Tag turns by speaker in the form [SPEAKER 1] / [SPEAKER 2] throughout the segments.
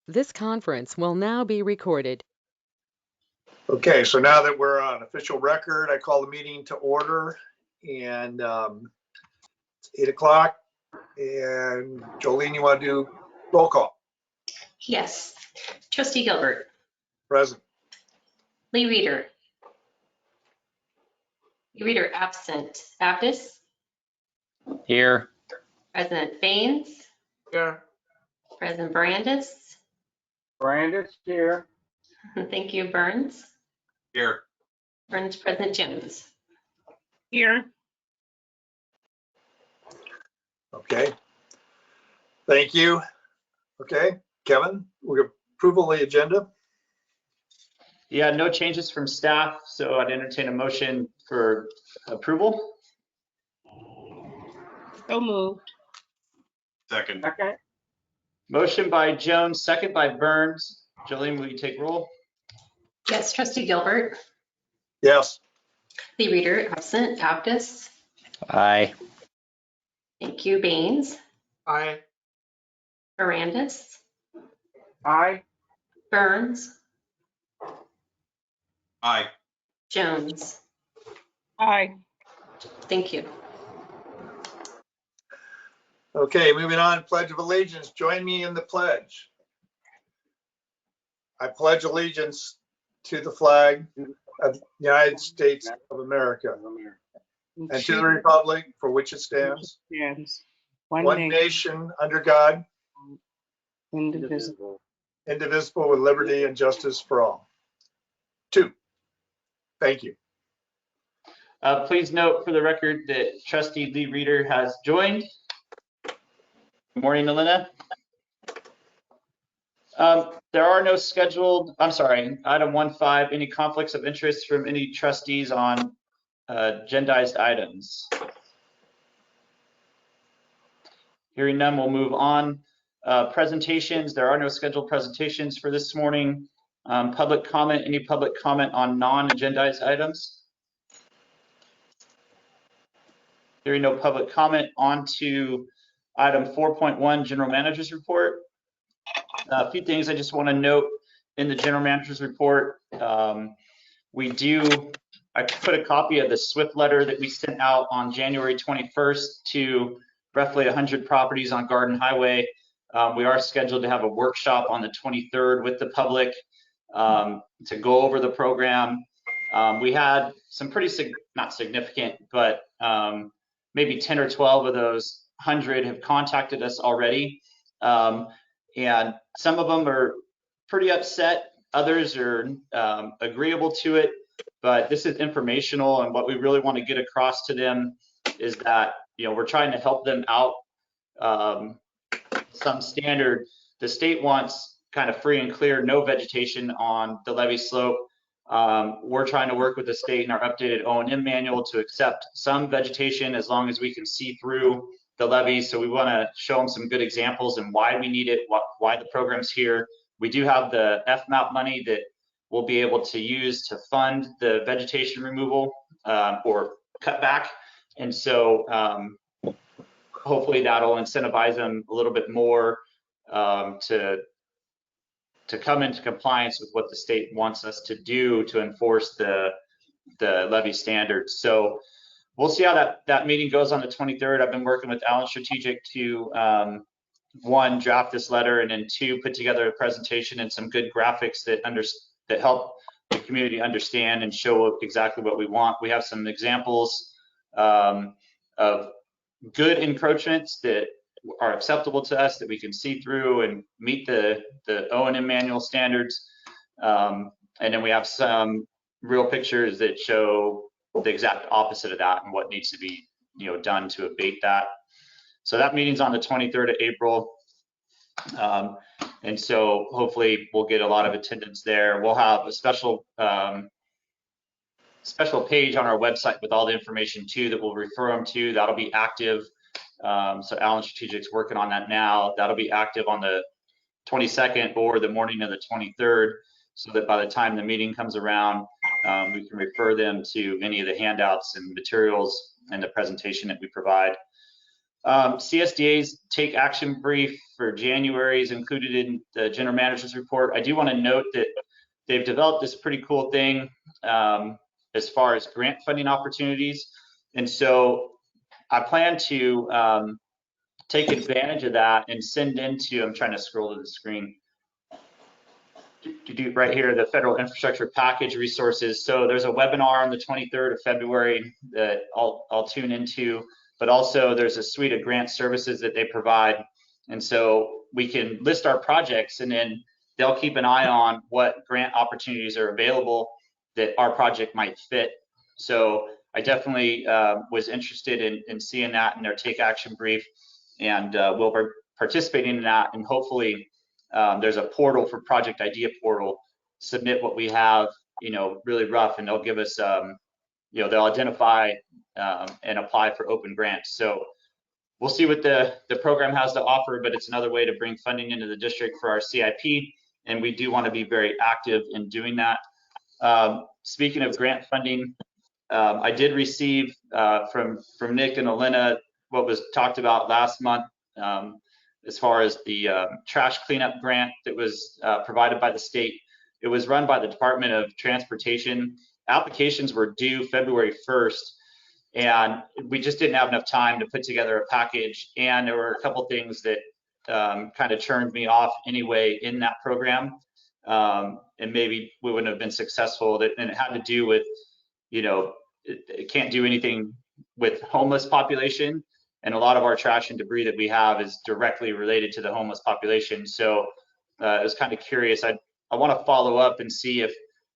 [SPEAKER 1] This conference will now be recorded.
[SPEAKER 2] Okay, so now that we're on official record, I call the meeting to order, and it's 8 o'clock. And Jolene, you want to do roll call?
[SPEAKER 3] Yes. Trustee Gilbert.
[SPEAKER 2] Present.
[SPEAKER 3] Lee Reeder. Lee Reeder absent. Baptist.
[SPEAKER 4] Here.
[SPEAKER 3] President Baines.
[SPEAKER 5] Here.
[SPEAKER 3] President Brandis.
[SPEAKER 5] Brandis here.
[SPEAKER 3] Thank you, Burns.
[SPEAKER 5] Here.
[SPEAKER 3] Burns, President Jones.
[SPEAKER 6] Here.
[SPEAKER 2] Okay. Thank you. Okay, Kevin, we approval of the agenda.
[SPEAKER 4] Yeah, no changes from staff, so I'd entertain a motion for approval.
[SPEAKER 6] So moved.
[SPEAKER 5] Second.
[SPEAKER 4] Motion by Jones, second by Burns. Jolene, will you take roll?
[SPEAKER 3] Yes. Trustee Gilbert.
[SPEAKER 2] Yes.
[SPEAKER 3] Lee Reeder absent. Baptist.
[SPEAKER 4] Aye.
[SPEAKER 3] Thank you, Baines.
[SPEAKER 5] Aye.
[SPEAKER 3] Brandis.
[SPEAKER 5] Aye.
[SPEAKER 3] Burns.
[SPEAKER 5] Aye.
[SPEAKER 3] Jones.
[SPEAKER 6] Aye.
[SPEAKER 3] Thank you.
[SPEAKER 2] Okay, moving on, Pledge of Allegiance. Join me in the pledge. I pledge allegiance to the flag of the United States of America and to the republic for which it stands, one nation under God,
[SPEAKER 6] indivisible.
[SPEAKER 2] indivisible with liberty and justice for all. 2. Thank you.
[SPEAKER 4] Please note for the record that Trustee Lee Reeder has joined. Good morning, Elena. There are no scheduled, item 1.5, any conflicts of interest from any trustees on agendized items? Hearing none, we'll move on. Presentations, there are no scheduled presentations for this morning. Public comment, any public comment on non-agendized items? Hearing no public comment, on to item 4.1, General Manager's Report. A few things I just want to note in the General Manager's Report. I put a copy of the SWIFT letter that we sent out on January 21st to roughly 100 properties on Garden Highway. We are scheduled to have a workshop on the 23rd with the public to go over the program. We had some pretty, not significant, but maybe 10 or 12 of those 100 have contacted us already. And some of them are pretty upset. Others are agreeable to it, but this is informational. And what we really want to get across to them is that, we're trying to help them out. Some standard, the state wants kind of free and clear, no vegetation on the levee slope. We're trying to work with the state in our updated O&M manual to accept some vegetation as long as we can see through the levee. So we want to show them some good examples and why we need it, why the program's here. We do have the FMAP money that we'll be able to use to fund the vegetation removal or cutback. And so hopefully that'll incentivize them a little bit more to come into compliance with what the state wants us to do to enforce the levee standards. So we'll see how that meeting goes on the 23rd. I've been working with Allen Strategic to, 1, draft this letter, and then 2, put together a presentation and some good graphics that help the community understand and show exactly what we want. We have some examples of good encroachments that are acceptable to us, that we can see through and meet the O&M manual standards. And then we have some real pictures that show the exact opposite of that and what needs to be done to abate that. So that meeting's on the 23rd of April. And so hopefully we'll get a lot of attendance there. We'll have a special page on our website with all the information too that we'll refer them to. That'll be active. So Allen Strategic's working on that now. That'll be active on the 22nd or the morning of the 23rd, so that by the time the meeting comes around, we can refer them to any of the handouts and materials and the presentation that we provide. CSDA's take action brief for January is included in the general manager's report. I do want to note that they've developed this pretty cool thing as far as grant funding opportunities. And so I plan to take advantage of that and send into, I'm trying to scroll to the screen, to do right here, the federal infrastructure package resources. So there's a webinar on the 23rd of February that I'll tune into, but also there's a suite of grant services that they provide. And so we can list our projects, and then they'll keep an eye on what grant opportunities are available that our project might fit. So I definitely was interested in seeing that in their take action brief, and we'll be participating in that, and hopefully there's a portal for project idea portal. Submit what we have, really rough, and they'll give us, they'll identify and apply for open grants. So we'll see what the program has to offer, but it's another way to bring funding into the district for our CIP, and we do want to be very active in doing that. Speaking of grant funding, I did receive from Nick and Elena what was talked about last month, as far as the trash cleanup grant that was provided by the state. It was run by the Department of Transportation. Applications were due February 1st, and we just didn't have enough time to put together a package. And there were a couple things that kind of turned me off anyway in that program, and maybe we wouldn't have been successful. And it had to do with, it can't do anything with homeless population. And a lot of our trash and debris that we have is directly related to the homeless population. So I was kind of curious. I want to follow up and see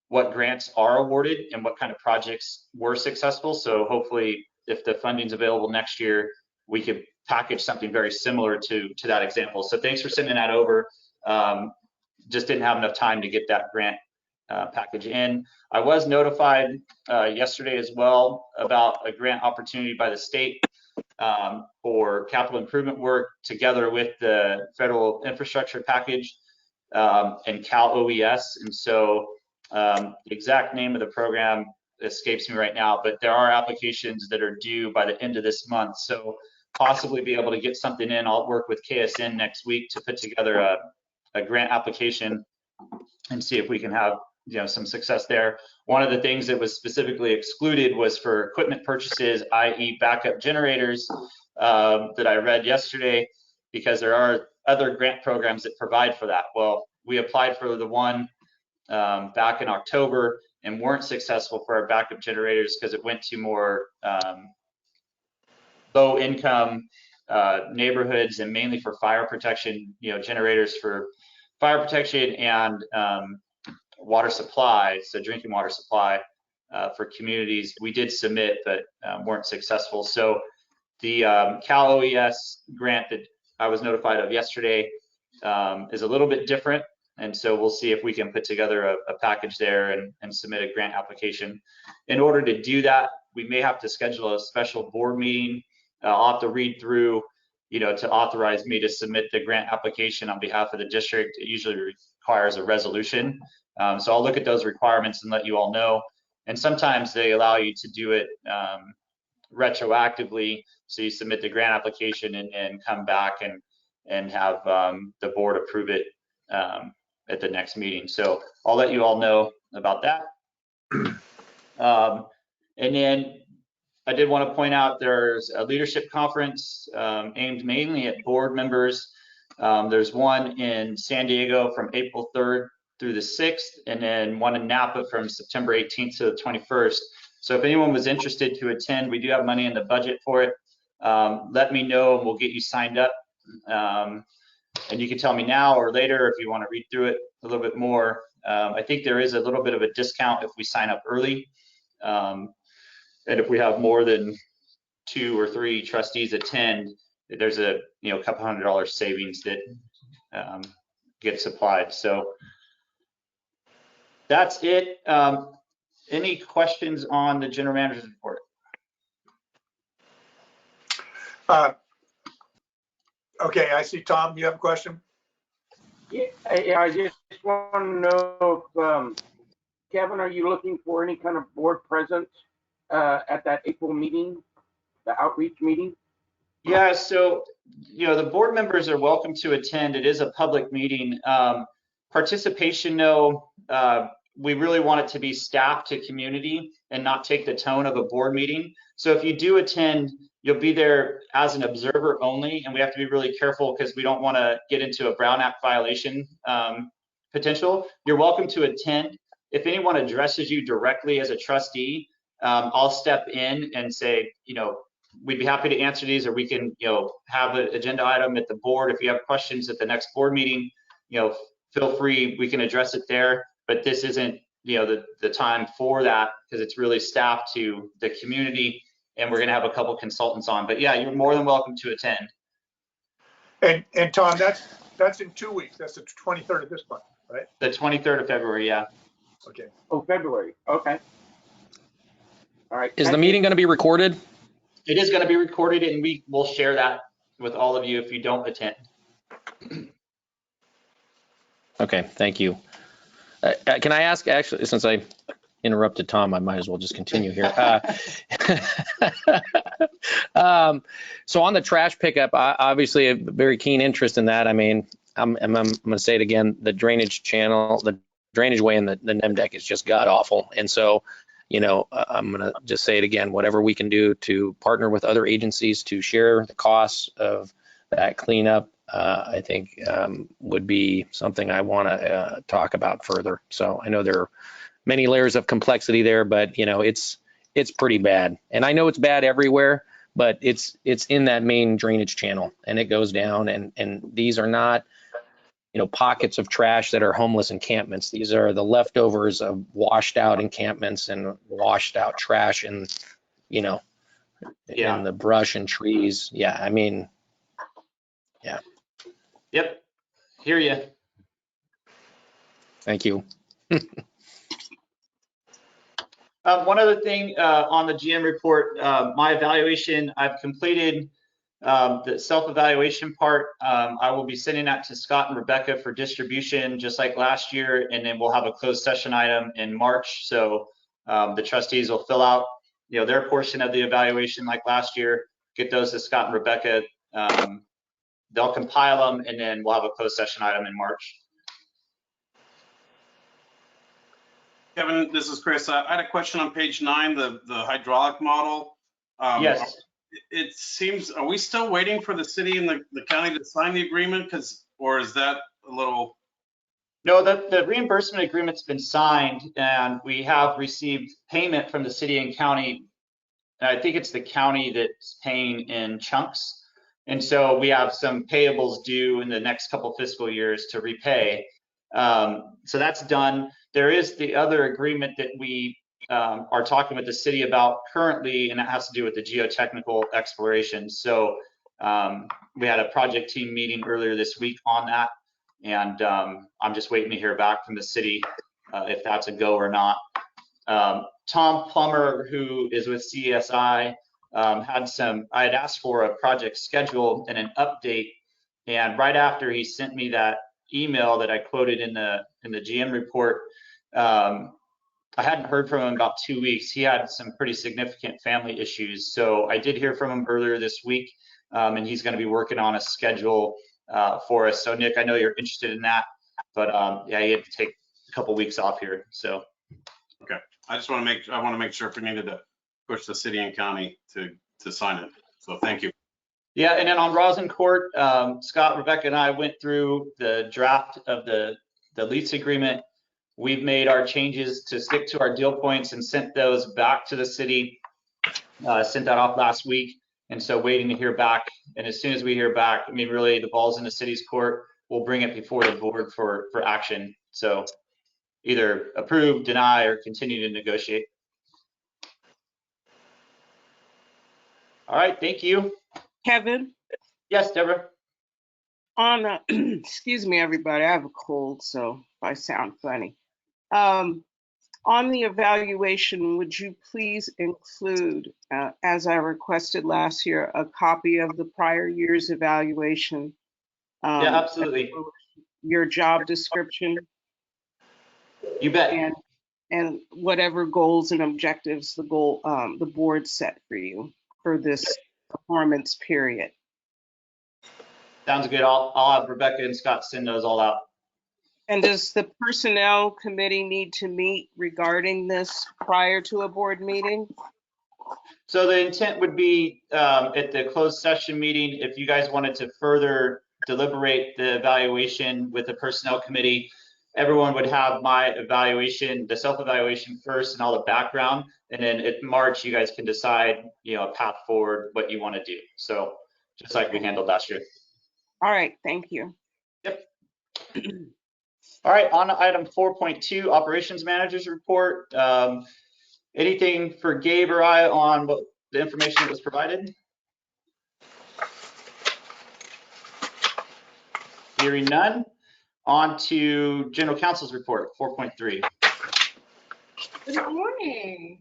[SPEAKER 4] what grants are awarded and what kind of projects were successful. So hopefully, if the funding's available next year, we could package something very similar to that example. So thanks for sending that over. Just didn't have enough time to get that grant package in. I was notified yesterday as well about a grant opportunity by the state for capital improvement work together with the federal infrastructure package and Cal OES. And so the exact name of the program escapes me right now, but there are applications that are due by the end of this month. So possibly be able to get something in. I'll work with KSN next week to put together a grant application and see if we can have some success there. One of the things that was specifically excluded was for equipment purchases, i.e. backup generators, that I read yesterday, because there are other grant programs that provide for that. Well, we applied for the one back in October and weren't successful for our backup generators because it went to more low income neighborhoods, and mainly for fire protection, generators for fire protection and water supply, so drinking water supply for communities. We did submit, but weren't successful. So the Cal OES grant that I was notified of yesterday is a little bit different. And so we'll see if we can put together a package there and submit a grant application. In order to do that, we may have to schedule a special board meeting. I'll have to read through, to authorize me to submit the grant application on behalf of the district. It usually requires a resolution. So I'll look at those requirements and let you all know. And sometimes they allow you to do it retroactively. So you submit the grant application and come back and have the board approve it at the next meeting. So I'll let you all know about that. And then I did want to point out there's a leadership conference aimed mainly at board members. There's one in San Diego from April 3rd through the 6th, and then one in Napa from September 18th to the 21st. So if anyone was interested to attend, we do have money in the budget for it. Let me know and we'll get you signed up. And you can tell me now or later if you want to read through it a little bit more. I think there is a little bit of a discount if we sign up early. And if we have more than 2 or 3 trustees attend, there's a couple $100 savings that gets applied. So that's it. Any questions on the general manager's report?
[SPEAKER 2] Okay, I see Tom, you have a question?
[SPEAKER 5] Yeah, I just want to know if, Kevin, are you looking for any kind of board presence at that April meeting, the outreach meeting?
[SPEAKER 4] Yeah, so, the board members are welcome to attend. It is a public meeting. Participation, no, we really want it to be staff to community and not take the tone of a board meeting. So if you do attend, you'll be there as an observer only, and we have to be really careful because we don't want to get into a Brown Act violation potential. You're welcome to attend. If anyone addresses you directly as a trustee, I'll step in and say, we'd be happy to answer these, or we can, have an agenda item at the board. If you have questions at the next board meeting, feel free, we can address it there. But this isn't, the time for that, because it's really staff to the community, and we're gonna have a couple consultants on. But yeah, you're more than welcome to attend.
[SPEAKER 2] And Tom, that's in 2 weeks. That's the 23rd of this month, right?
[SPEAKER 4] The 23rd of February, yeah.
[SPEAKER 2] Okay.
[SPEAKER 5] Oh, February, okay. All right.
[SPEAKER 7] Is the
[SPEAKER 5] thank you.
[SPEAKER 7] meeting going to be recorded?
[SPEAKER 4] It is gonna be recorded, and we will share that with all of you if you don't attend.
[SPEAKER 7] Okay, thank you. Can I ask, actually, since I interrupted Tom, I might as well just continue here. So on the trash pickup, obviously a very keen interest in that. I mean, I'm going to say it again, the drainage channel, the drainage way in the NEM deck is just god awful. And so, I'm going to just say it again, whatever we can do to partner with other agencies to share the costs of that cleanup, I think would be something I want to talk about further. So I know there are many layers of complexity there, but it's pretty bad. And I know it's bad everywhere, but it's in that main drainage channel, and it goes down. And these are not, pockets of trash that are homeless encampments. These are the leftovers of washed out encampments and washed out trash and, in the brush and trees. Yeah, I mean, yeah.
[SPEAKER 4] Yep, hear you.
[SPEAKER 7] Thank you.
[SPEAKER 4] One other thing on the GM report, my evaluation, I've completed the self-evaluation part. I will be sending that to Scott and Rebecca for distribution, just like last year, and then we'll have a closed session item in March. So the trustees will fill out, their portion of the evaluation like last year, get those to Scott and Rebecca. They'll compile them, and then we'll have a closed session item in March.
[SPEAKER 8] Kevin, this is Chris. I had a question on page 9, the hydraulic model.
[SPEAKER 4] Yes.
[SPEAKER 8] It seems, are we still waiting for the city and the county to sign the agreement? Or is that a little?
[SPEAKER 4] No, the reimbursement agreement's been signed, and we have received payment from the city and county. And I think it's the county that's paying in chunks. And so we have some payables due in the next couple fiscal years to repay. So that's done. There is the other agreement that we are talking with the city about currently, and that has to do with the geotechnical exploration. So we had a project team meeting earlier this week on that, and I'm just waiting to hear back from the city if that's a go or not. Tom Plummer, who is with CSI, I had asked for a project schedule and an update, and right after he sent me that email that I quoted in the GM report, I hadn't heard from him in about 2 weeks. He had some pretty significant family issues. So I did hear from him earlier this week, and he's going to be working on a schedule for us. So Nick, I know you're interested in that, but yeah, he had to take a couple weeks off here. So.
[SPEAKER 8] Okay, I want to make sure if we needed to push the city and county to sign it. So thank you.
[SPEAKER 4] Yeah, and then on Rosin Court, Scott, Rebecca, and I went through the draft of the lease agreement. We've made our changes to stick to our deal points and sent those back to the city. Sent that off last week, and so waiting to hear back. And as soon as we hear back, I mean, really, the ball's in the city's court. We'll bring it before the board for action. So either approve, deny, or continue to negotiate. All right, thank you.
[SPEAKER 6] Kevin,
[SPEAKER 4] Yes, Deborah.
[SPEAKER 6] on, excuse me, everybody, I have a cold, so if I sound funny. On the evaluation, would you please include, as I requested last year, a copy of the prior year's evaluation?
[SPEAKER 4] Yeah, absolutely.
[SPEAKER 6] Your job description
[SPEAKER 4] You bet.
[SPEAKER 6] and whatever goals and objectives the board set for you for this performance period.
[SPEAKER 4] Sounds good. I'll have Rebecca and Scott send those all out.
[SPEAKER 6] And does the personnel committee need to meet regarding this prior to a board meeting?
[SPEAKER 4] So the intent would be at the closed session meeting, if you guys wanted to further deliberate the evaluation with the personnel committee, everyone would have my evaluation, the self-evaluation first and all the background. And then in March, you guys can decide, a path forward, what you want to do. So just like we handled last year.
[SPEAKER 6] All right, thank you.
[SPEAKER 4] Yep. All right, on to item 4.2, operations manager's report. Anything for Gabe or I on what the information that was provided? Hearing none. On to general counsel's report, 4.3.
[SPEAKER 9] Good morning.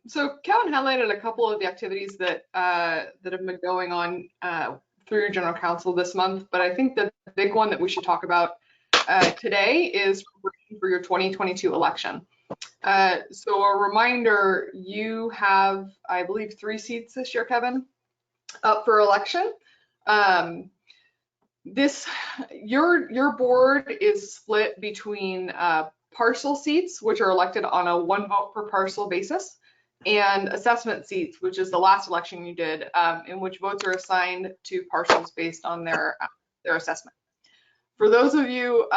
[SPEAKER 9] So Kevin highlighted a couple of the activities that have been going on through your general counsel this month, but I think the big one that we should talk about today is for your 2022 election. So a reminder, you have, I believe, 3 seats this year, Kevin, up for election. Your board is split between parcel seats, which are elected on a 1 vote per parcel basis, and assessment seats, which is the last election you did, in which votes are assigned to parcels based on their assessment. For those of you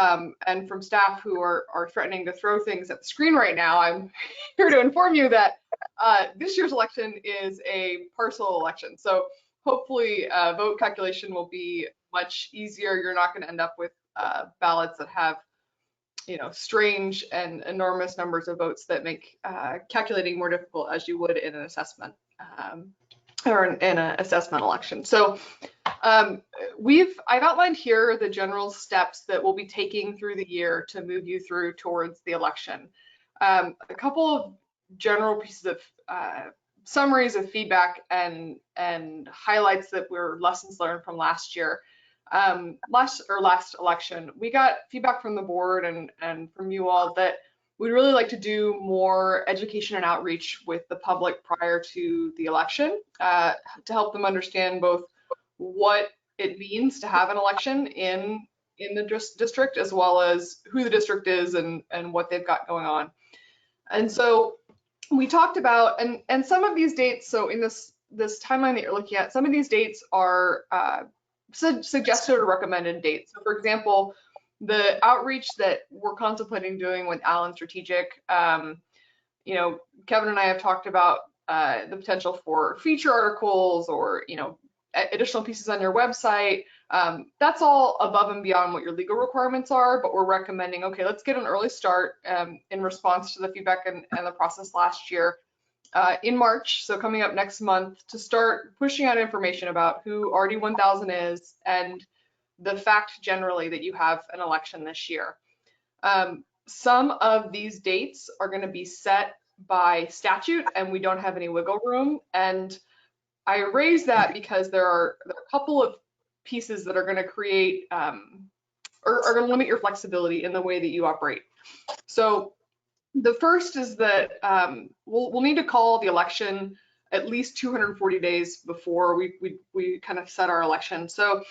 [SPEAKER 9] and from staff who are threatening to throw things at the screen right now, I'm here to inform you that this year's election is a parcel election. So hopefully vote calculation will be much easier. You're not going to end up with ballots that have, strange and enormous numbers of votes that make calculating more difficult as you would in an assessment or in an assessment election. So I've outlined here the general steps that we'll be taking through the year to move you through towards the election. A couple of general pieces of summaries of feedback and highlights that were lessons learned from last year. Last election, we got feedback from the board and from you all that we'd really like to do more education and outreach with the public prior to the election to help them understand both what it means to have an election in the district, as well as who the district is and what they've got going on. And so we talked about, and some of these dates, so in this timeline that you're looking at, some of these dates are suggested or recommended dates. So for example, the outreach that we're contemplating doing with Allen Strategic, Kevin and I have talked about the potential for feature articles or, additional pieces on your website. That's all above and beyond what your legal requirements are, but we're recommending, okay, let's get an early start in response to the feedback and the process last year in March, so coming up next month, to start pushing out information about who RD 1000 is and the fact generally that you have an election this year. Some of these dates are going to be set by statute and we don't have any wiggle room. And I raise that because there are a couple of pieces that are going to create or are going to limit your flexibility in the way that you operate. So the first is that we'll need to call the election at least 240 days before we kind of set our election. So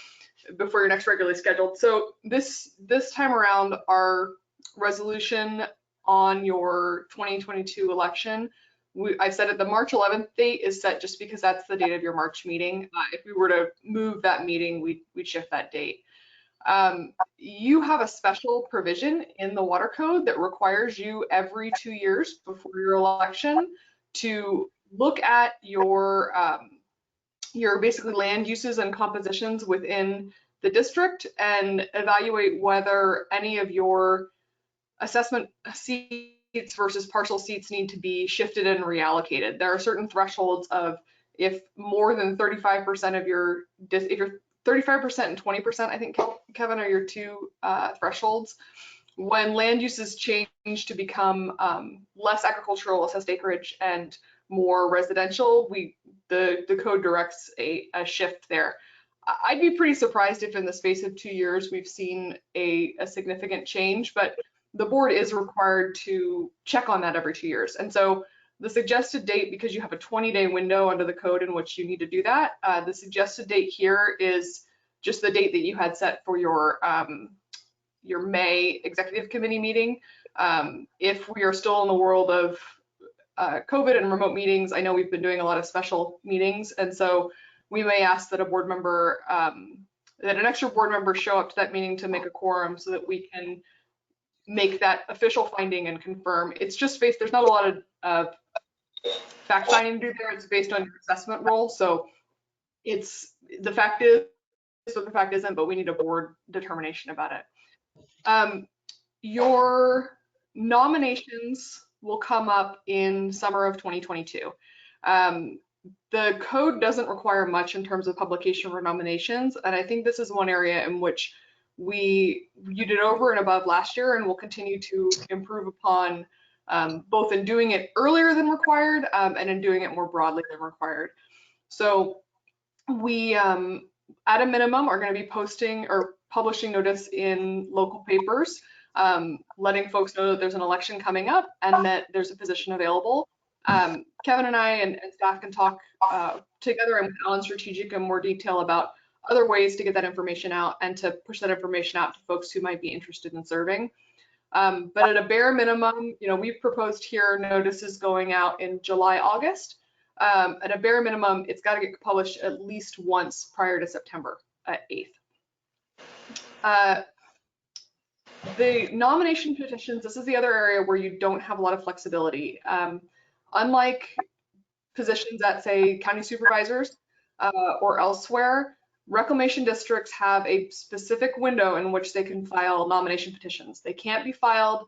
[SPEAKER 9] before your next regularly scheduled. So this time around, our resolution on your 2022 election, I said at the March 11th date is set just because that's the date of your March meeting. If we were to move that meeting, we'd shift that date. You have a special provision in the water code that requires you every 2 years before your election to look at your basically land uses and compositions within the district and evaluate whether any of your assessment seats versus parcel seats need to be shifted and reallocated. There are certain thresholds of if more than 35% of your, if you're 35% and 20%, I think, Kevin, are your two thresholds. When land uses change to become less agricultural assessed acreage and more residential, the code directs a shift there. I'd be pretty surprised if in the space of 2 years we've seen a significant change, but the board is required to check on that every 2 years. And so the suggested date, because you have a 20-day window under the code in which you need to do that, the suggested date here is just the date that you had set for your May executive committee meeting. If we are still in the world of COVID and remote meetings, I know we've been doing a lot of special meetings, and so we may ask that a board member, that an extra board member show up to that meeting to make a quorum so that we can make that official finding and confirm. It's just based, there's not a lot of fact finding to do there. It's based on your assessment role. So it's, the fact is what the fact isn't, but we need a board determination about it. Your nominations will come up in summer of 2022. The code doesn't require much in terms of publication for nominations, and I think this is one area in which you did over and above last year, and will continue to improve upon, both in doing it earlier than required and in doing it more broadly than required. So we, at a minimum, are going to be posting or publishing notice in local papers, letting folks know that there's an election coming up and that there's a position available. Kevin and I and staff can talk together and with Alan Strategic in more detail about other ways to get that information out and to push that information out to folks who might be interested in serving. But at a bare minimum, we've proposed here notices going out in July, August. At a bare minimum, it's got to get published at least once prior to September 8th. The nomination petitions, this is the other area where you don't have a lot of flexibility. Unlike positions at, say, county supervisors or elsewhere, reclamation districts have a specific window in which they can file nomination petitions. They can't be filed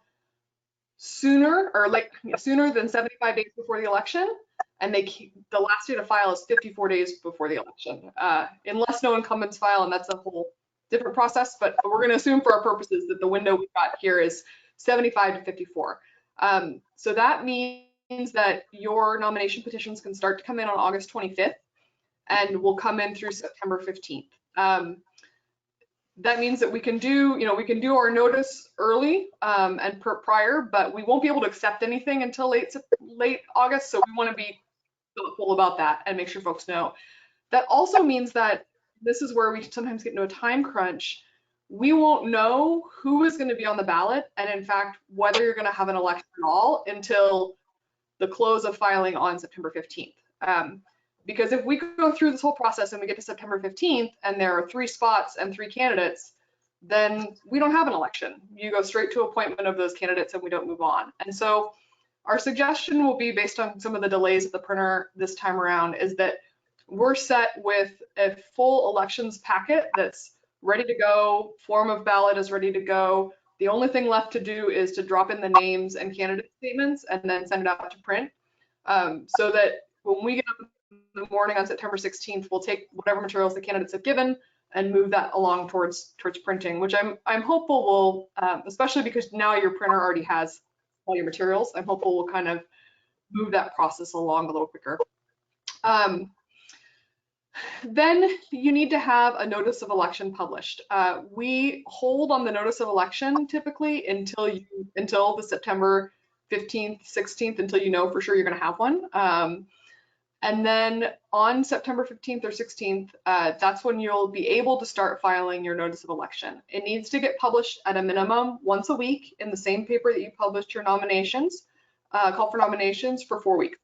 [SPEAKER 9] sooner sooner than 75 days before the election, and the last day to file is 54 days before the election, unless no incumbents file, and that's a whole different process. But we're going to assume for our purposes that the window we've got here is 75 to 54. So that means that your nomination petitions can start to come in on August 25th and will come in through September 15th. That means that we can do our notice early and prior, but we won't be able to accept anything until late August. So we want to be thoughtful about that and make sure folks know. That also means that this is where we sometimes get into a time crunch. We won't know who is going to be on the ballot, and in fact, whether you're going to have an election at all until the close of filing on September 15th. Because if we go through this whole process and we get to September 15th and there are 3 spots and 3 candidates, then we don't have an election. You go straight to appointment of those candidates and we don't move on. And so our suggestion will be, based on some of the delays at the printer this time around, is that we're set with a full elections packet that's ready to go, form of ballot is ready to go. The only thing left to do is to drop in the names and candidate statements and then send it out to print. So that when we get up in the morning on September 16th, we'll take whatever materials the candidates have given and move that along towards printing, which I'm hopeful will, especially because now your printer already has all your materials, I'm hopeful we'll kind of move that process along a little quicker. Then you need to have a notice of election published. We hold on the notice of election typically until the September 15th, 16th, until you know for sure you're going to have one. And then on September 15th or 16th, that's when you'll be able to start filing your notice of election. It needs to get published at a minimum once a week in the same paper that you published your nominations, call for nominations, for 4 weeks.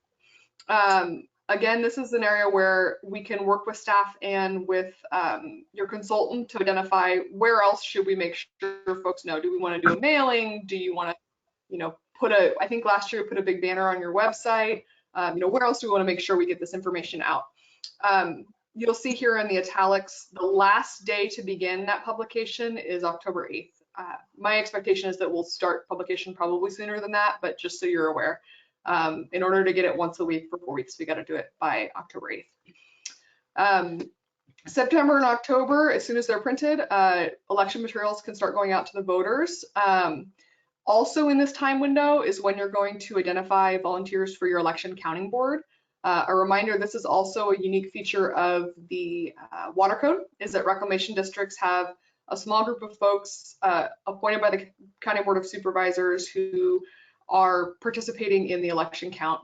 [SPEAKER 9] Again, this is an area where we can work with staff and with your consultant to identify where else should we make sure folks know. Do we want to do a mailing? Do you want to, I think last year we put a big banner on your website. Where else do we want to make sure we get this information out? You'll see here in the italics, the last day to begin that publication is October 8th. My expectation is that we'll start publication probably sooner than that, but just so you're aware. In order to get it once a week for 4 weeks, we got to do it by October 8th. September and October, as soon as they're printed, election materials can start going out to the voters. Also in this time window is when you're going to identify volunteers for your election counting board. A reminder, this is also a unique feature of the water code, is that reclamation districts have a small group of folks appointed by the County Board of Supervisors who are participating in the election count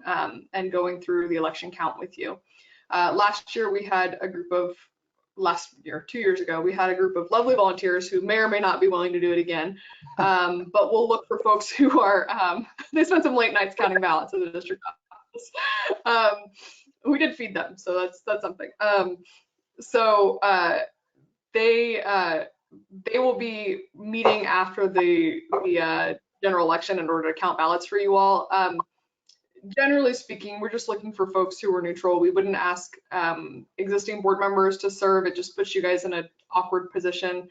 [SPEAKER 9] and going through the election count with you. Last year we had a group of, 2 years ago, we had a group of lovely volunteers who may or may not be willing to do it again. But we'll look for folks who are, they spent some late nights counting ballots in the district office. We did feed them, so that's something. They will be meeting after the general election in order to count ballots for you all. Generally speaking, we're just looking for folks who are neutral. We wouldn't ask existing board members to serve. It just puts you guys in an awkward position.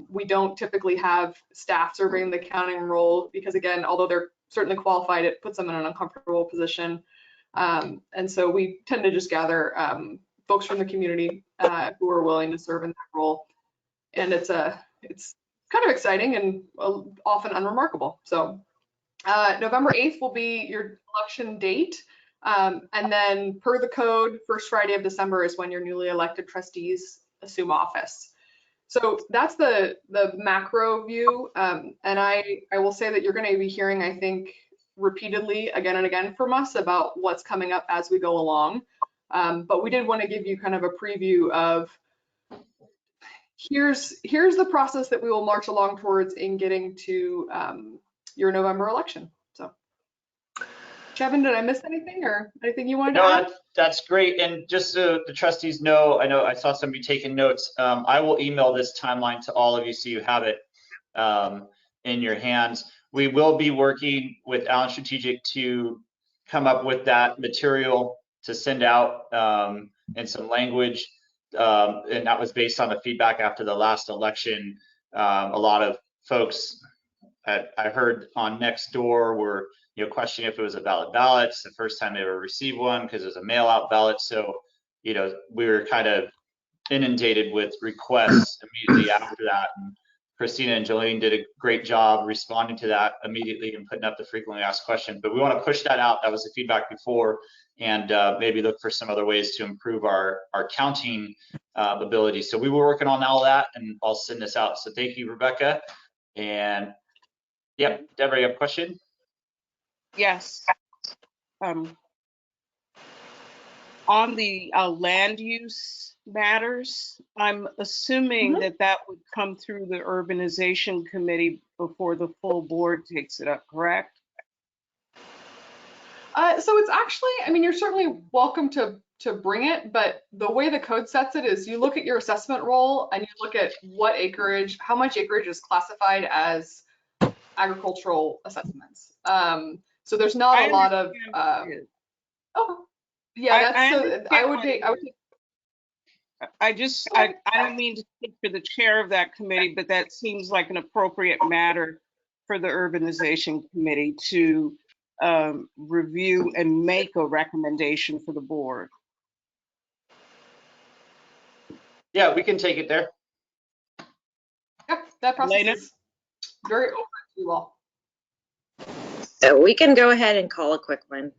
[SPEAKER 9] We don't typically have staff serving the counting role because, again, although they're certainly qualified, it puts them in an uncomfortable position. And so we tend to just gather folks from the community who are willing to serve in that role. And it's kind of exciting and often unremarkable. So November 8th will be your election date. And then per the code, first Friday of December is when your newly elected trustees assume office. So that's the macro view. And I will say that you're going to be hearing, I think, repeatedly again and again from us about what's coming up as we go along. But we did want to give you kind of a preview of here's the process that we will march along towards in getting to your November election. So, Kevin, did I miss anything or anything you wanted to add?
[SPEAKER 4] No, that's great. And just so the trustees know, I know I saw somebody taking notes. I will email this timeline to all of you so you have it in your hands. We will be working with Allen Strategic to come up with that material to send out in some language. And that was based on the feedback after the last election. A lot of folks I heard on Nextdoor were questioning if it was a valid ballot. It's the first time they ever received one because it was a mail-out ballot. So we were kind of inundated with requests immediately after that. And Christina and Jolene did a great job responding to that immediately and putting up the frequently asked questions. But we want to push that out. That was the feedback before, and maybe look for some other ways to improve our counting ability. So we were working on all that, and I'll send this out. So thank you, Rebecca. And yep, Deborah, you have a question?
[SPEAKER 6] Yes. On the land use matters, I'm assuming that would come through the urbanization committee before the full board takes it up, correct?
[SPEAKER 9] So it's actually, I mean, you're certainly welcome to bring it, but the way the code sets it is you look at your assessment role and you look at what acreage, how much acreage is classified as agricultural assessments. So there's not a lot of, oh, yeah, I would take.
[SPEAKER 6] I don't mean to speak for the chair of that committee, but that seems like an appropriate matter for the urbanization committee to review and make a recommendation for the board.
[SPEAKER 4] Yeah, we can take it there.
[SPEAKER 9] Yep, that process
[SPEAKER 6] Elena?
[SPEAKER 9] is very open to you all.
[SPEAKER 10] So we can go ahead and call a quick one.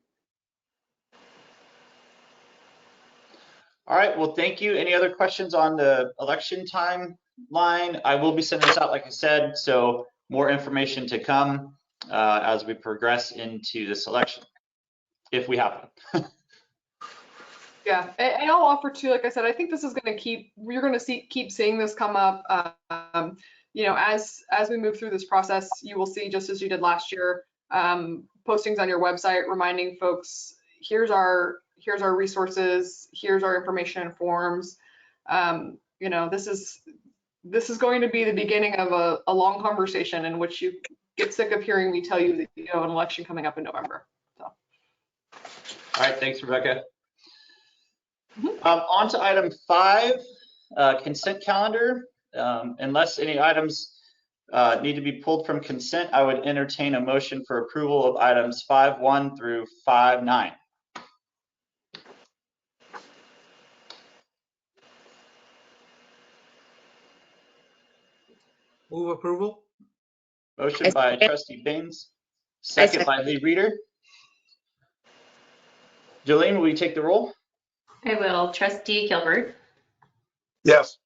[SPEAKER 4] All right, well, thank you. Any other questions on the election timeline? I will be sending this out, like I said, so more information to come as we progress into this election, if we have one.
[SPEAKER 9] Yeah, and I'll offer too, like I said, I think this is going to you're going to keep seeing this come up. As we move through this process, you will see, just as you did last year, postings on your website reminding folks, here's our resources, here's our information and forms. This is going to be the beginning of a long conversation in which you get sick of hearing me tell you that you have an election coming up in November. So.
[SPEAKER 4] All right, thanks, Rebecca. On to item 5, consent calendar. Unless any items need to be pulled from consent, I would entertain a motion for approval of items 5.1 through 5.9.
[SPEAKER 2] Move approval?
[SPEAKER 4] Motion by Trustee Baines, second by Lee Reader. Jolene, will you take the roll?
[SPEAKER 3] I will. Trustee Gilbert.
[SPEAKER 2] Yes.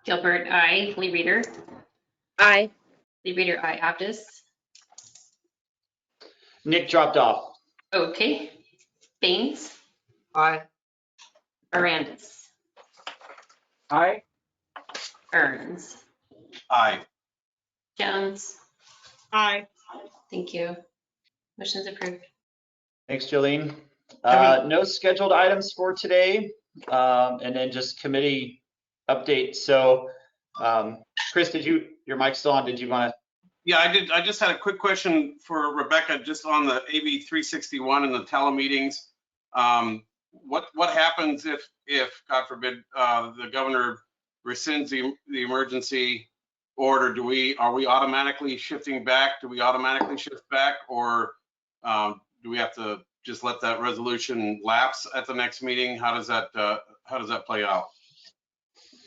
[SPEAKER 3] Gilbert, aye. Lee Reader.
[SPEAKER 10] Aye.
[SPEAKER 3] Lee Reader, aye. Aptis.
[SPEAKER 4] Nick dropped off.
[SPEAKER 3] Okay. Baines,
[SPEAKER 2] Aye.
[SPEAKER 3] Arandis,
[SPEAKER 5] Aye.
[SPEAKER 3] Burns,
[SPEAKER 8] Aye.
[SPEAKER 3] Jones.
[SPEAKER 6] Aye.
[SPEAKER 3] Thank you. Motion's approved.
[SPEAKER 4] Thanks, Jolene.
[SPEAKER 6] Kevin.
[SPEAKER 4] No scheduled items for today, and then just committee updates. So, Chris, your mic's still on? Did you want to?
[SPEAKER 8] Yeah, I did. I just had a quick question for Rebecca, just on the AB 361 and the telemeetings. What happens if God forbid, the governor rescinds the emergency order? Are we automatically shifting back? Do we automatically shift back, or do we have to just let that resolution lapse at the next meeting? How does that play out?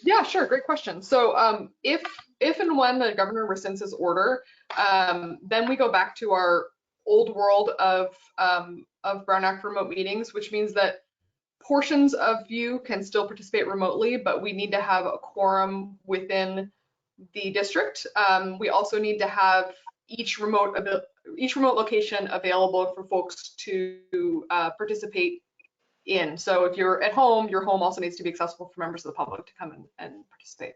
[SPEAKER 9] Yeah, sure. Great question. So if and when the governor rescinds his order, then we go back to our old world of Brown Act remote meetings, which means that portions of you can still participate remotely, but we need to have a quorum within the district. We also need to have each remote location available for folks to participate in. So if you're at home, your home also needs to be accessible for members of the public to come and participate.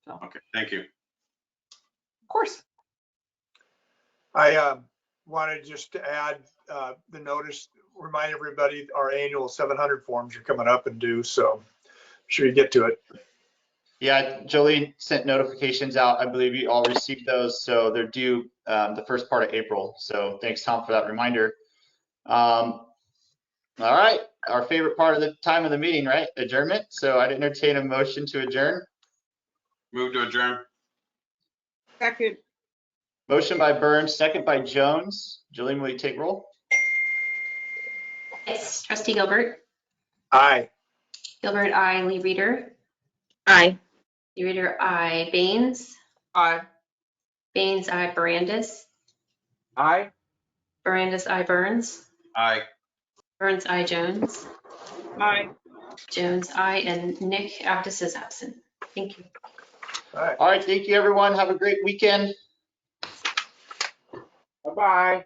[SPEAKER 9] So,
[SPEAKER 8] Okay, thank you.
[SPEAKER 9] of course.
[SPEAKER 2] I wanted just to add the notice, remind everybody our annual 700 forms are coming up and due, so sure you get to it.
[SPEAKER 4] Yeah, Jolene sent notifications out. I believe you all received those, so they're due the first part of April. So thanks, Tom, for that reminder. All right, our favorite part of the time of the meeting, right? Adjournment. So I'd entertain a motion to adjourn.
[SPEAKER 8] Move to adjourn.
[SPEAKER 6] Second.
[SPEAKER 4] Motion by Burns, second by Jones. Jolene, will you take roll?
[SPEAKER 3] Yes. Trustee Gilbert.
[SPEAKER 2] Aye.
[SPEAKER 3] Gilbert, I. Lee Reader.
[SPEAKER 10] Aye.
[SPEAKER 3] Lee Reader, I. Baines.
[SPEAKER 9] Aye.
[SPEAKER 3] Baines, I. Barandis.
[SPEAKER 5] Aye.
[SPEAKER 3] Barandis, I. Burns.
[SPEAKER 8] Aye.
[SPEAKER 3] Burns, I. Jones.
[SPEAKER 6] Aye.
[SPEAKER 3] Jones, I. And Nick Aptis is absent. Thank you.
[SPEAKER 2] All right.
[SPEAKER 4] All right, thank you, everyone. Have a great weekend.
[SPEAKER 5] Bye-bye.